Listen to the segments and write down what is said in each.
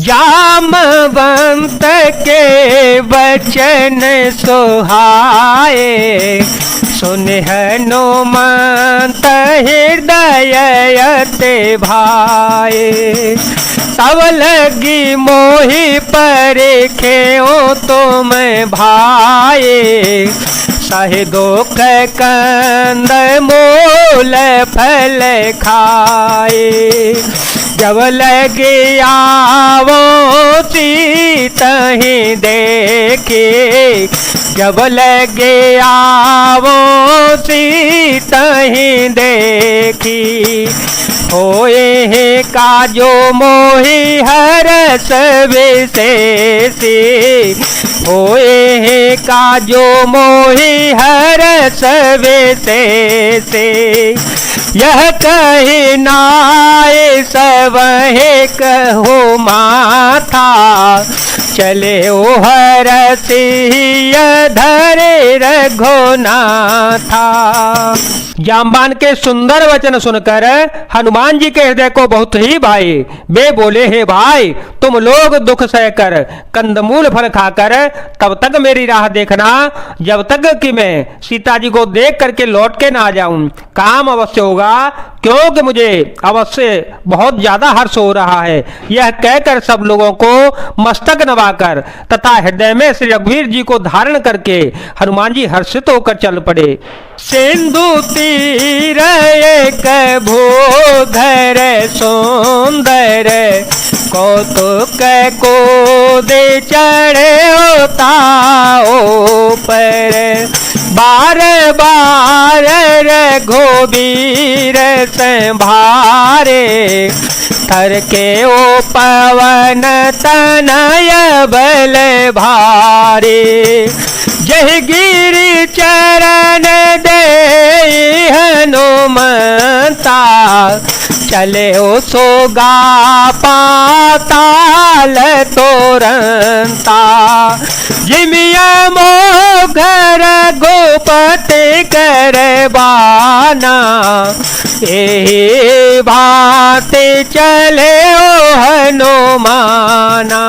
जामवंत के वचन सुहाए, सुन हनुमंत हृदय अति भाए। तब लगी मोहि परिख्यो तुम भाए, सहि दुख कंद मूल फल खाए। जब लगे आवो सीतहि देखे, जब लगे आवो सीतहि देखी। होए काजो मोहि हरस विशेषी, होए काजो मोहि हरस विशेषी। यह कही नाय सबहे कहो माथा, चले ओ हरसिय धरे रघुनाथा। जामवान के सुंदर वचन सुनकर हनुमान जी के हृदय को बहुत ही भाई। वे बोले, हे भाई, तुम लोग दुख सहकर कंदमूल फल खाकर तब तक मेरी राह देखना जब तक कि मैं सीता जी को देख करके लौट के ना जाऊं। काम अवश्य होगा, क्योंकि मुझे अवश्य बहुत ज्यादा हर्ष हो रहा है। यह कहकर सब लोगों को मस्तक नवाकर तथा हृदय में श्री रघुवीर जी को धारण करके हनुमान जी हर्षित होकर चल पड़े। सिंधु तीर एक भूधर सुंदर, कौतुक को दे चढ़े ताओ पर। बार बार रघुबीर संभारे, थर के ओ पवन तनय बल भारे। जय गिरि चरण दे हनुमंता, चले ओ सोगा पाताल तोरंता। जिमिया मोघर गोपति कर बाना, एहि भांति चले ओ हनुमाना।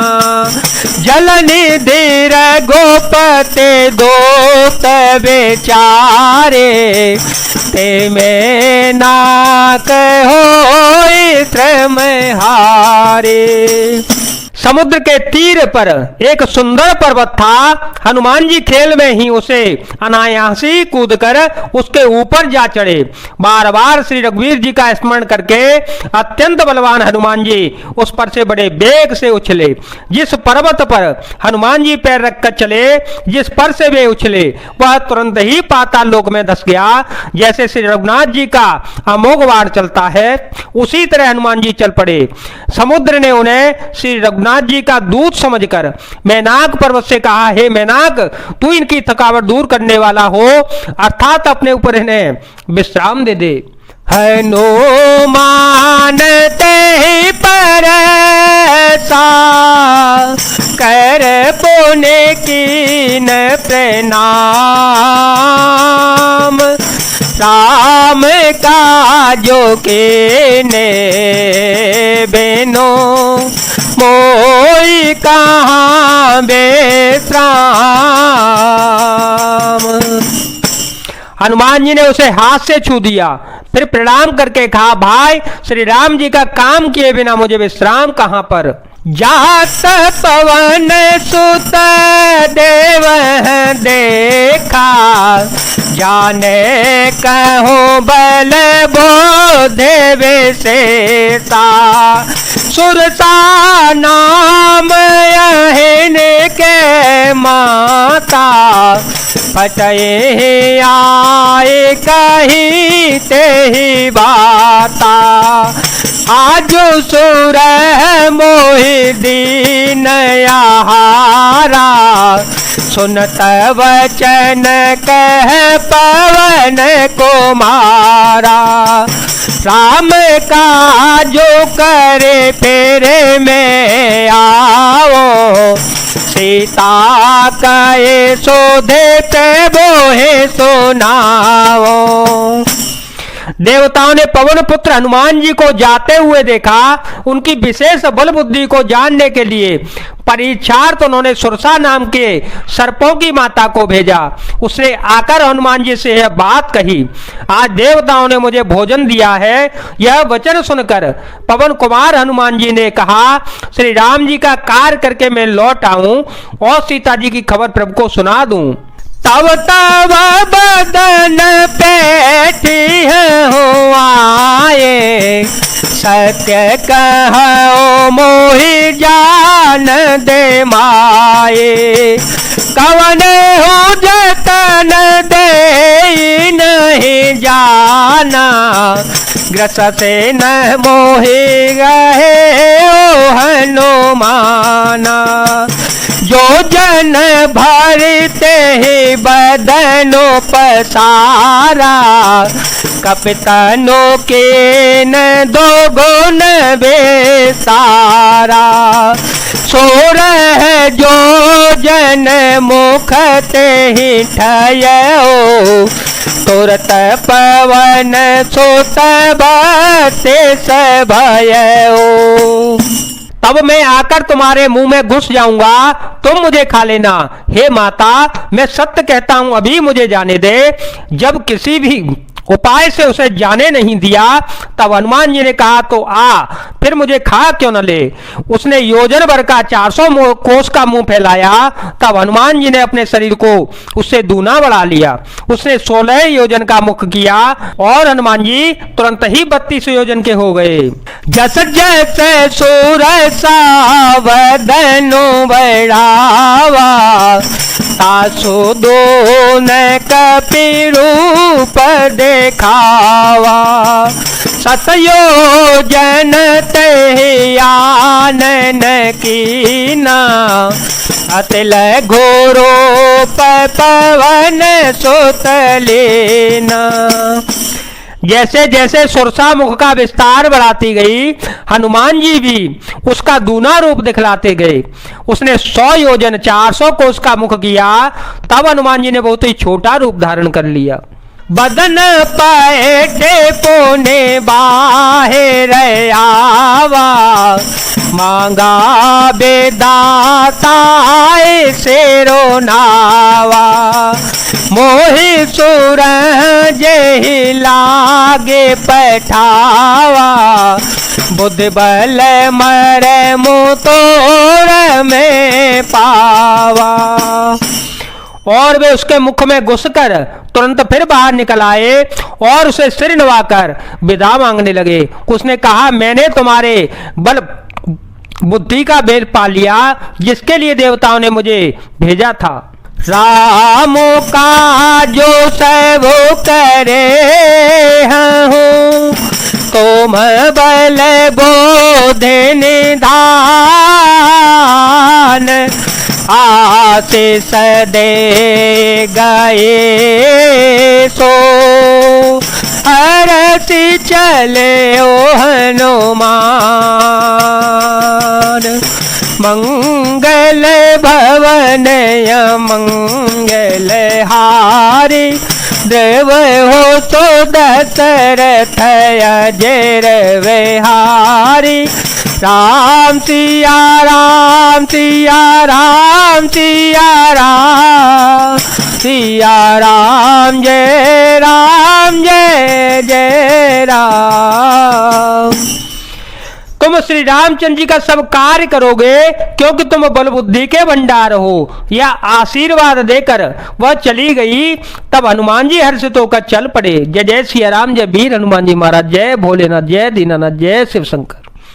जलनिधि रघुपति दोस्त बेचारे, ते में नाक होई श्रम हारे। समुद्र के तीर पर एक सुंदर पर्वत था। हनुमान जी खेल में ही उसे अनायासी कूदकर उसके ऊपर जा चढ़े। बार बार श्री रघुवीर जी का स्मरण करके अत्यंत बलवान हनुमान जी उस पर से बड़े वेग से उछले। जिस पर्वत पर हनुमान जी पैर रखकर चले, जिस पर से वे उछले, वह तुरंत ही पाताल लोक में धस गया। जैसे श्री रघुनाथ जी का अमोघ वार चलता है, उसी तरह हनुमान जी चल पड़े। समुद्र ने उन्हें श्री रघुनाथ जी का दूत समझकर मैनाक पर्वत से कहा, हे मैनाक, तू इनकी थकावट दूर करने वाला हो, अर्थात अपने ऊपर इन्हें विश्राम दे दे। हनुमान ते परसा, कर पुण्य कीन प्रणाम। राम काजो के ने बेनो, मोई कहाँ बेश्राम। हनुमान जी ने उसे हाथ से छू दिया, फिर प्रणाम करके कहा, भाई, श्री राम जी का काम किए बिना मुझे विश्राम कहाँ पर। जात पवन सुत देव देखा, जाने कहो बल बोधे विशेषा। सुरसा नाम यहिन के माता, फटए आए कहीं ते ही बाता। आज सुर मोहि दीन आहारा, सुनत वचन कह पवन कुमारा। राम काजो करे फेरे में आओ, सीता कहे शोधे ते बोहे सुनाओ। देवताओं ने पवन पुत्र हनुमान जी को जाते हुए देखा। उनकी विशेष बल बुद्धि को जानने के लिए परीक्षार्थ उन्होंने सुरसा नाम के सर्पों की माता को भेजा। उसने आकर हनुमान जी से यह बात कही, आज देवताओं ने मुझे भोजन दिया है। यह वचन सुनकर पवन कुमार हनुमान जी ने कहा, श्री राम जी का कार्य करके मैं लौट आऊं और सीता जी की खबर प्रभु को सुना दूं। तब तब बदन बैठी हो आए, सत्य कहो मोहि जान दे माए। कवन हो जतन दे नहीं जाना, ग्रस से न मोहि गहे ओ हनुमाना। जो जन भरते ही बदनो पसारा, कपितनों के न दो गुण बेसारा। सो रह जो जन मुखते ही ठयो, तुरत पवन सुत बसे सभयो। तब मैं आकर तुम्हारे मुंह में घुस जाऊंगा, तुम मुझे खा लेना। हे माता, मैं सत्य कहता हूं, अभी मुझे जाने दे। जब किसी भी उपाय से उसे जाने नहीं दिया, तब हनुमान जी ने कहा, तो आ, फिर मुझे खा क्यों न ले। उसने योजन भर का 400 कोस का मुंह फैलाया। तब हनुमान जी ने अपने शरीर को उससे दूना बढ़ा लिया। उसने 16 योजन का मुख किया और हनुमान जी तुरंत ही 32 योजन के हो गए। जस जस सुरसा वदनो बढ़ावा, तासु दोन कपि रूप देखावा। सतयोजन ते आनन कीना, अतिल घोरो पवन सुत लेना। जैसे जैसे सुरसा मुख का विस्तार बढ़ाती गई, हनुमान जी भी उसका दूना रूप दिखलाते गए। उसने 100 योजन 400 कोस का मुख किया, तब हनुमान जी ने बहुत ही छोटा रूप धारण कर लिया। बदन पैठे पोने बाहेर आवा, मांगा बेदाता शेरो नावा। मोहि सुर जेहि लागे पठावा, बुद्धि बल मर मुतोर में पावा। और वे उसके मुख में घुसकर तुरंत फिर बाहर निकल आए और उसे सिर नवाकर विदा मांगने लगे। उसने कहा, मैंने तुम्हारे बल बुद्धि का भेद पा लिया, जिसके लिए देवताओं ने मुझे भेजा था। राम का जो सब करे हूँ, तुम बल बोध निधान। आशीष दे गए सो हरति चले ओ हनुमान। मंगल भवन मंगल हारी, देव हो तो दशरथ अजर विहारी। राम सिया राम सिया राम सिया राम, सिया राम जय जय राम। तुम श्री रामचंद्र जी का सब कार्य करोगे, क्योंकि तुम बल बुद्धि के भंडार हो। यह आशीर्वाद देकर वह चली गई। तब हनुमान जी हर्षित होकर चल पड़े। जय जय सिया राम, जय वीर हनुमान जी महाराज, जय भोलेनाथ, जय दीनानाथ, जय शिव शंकर।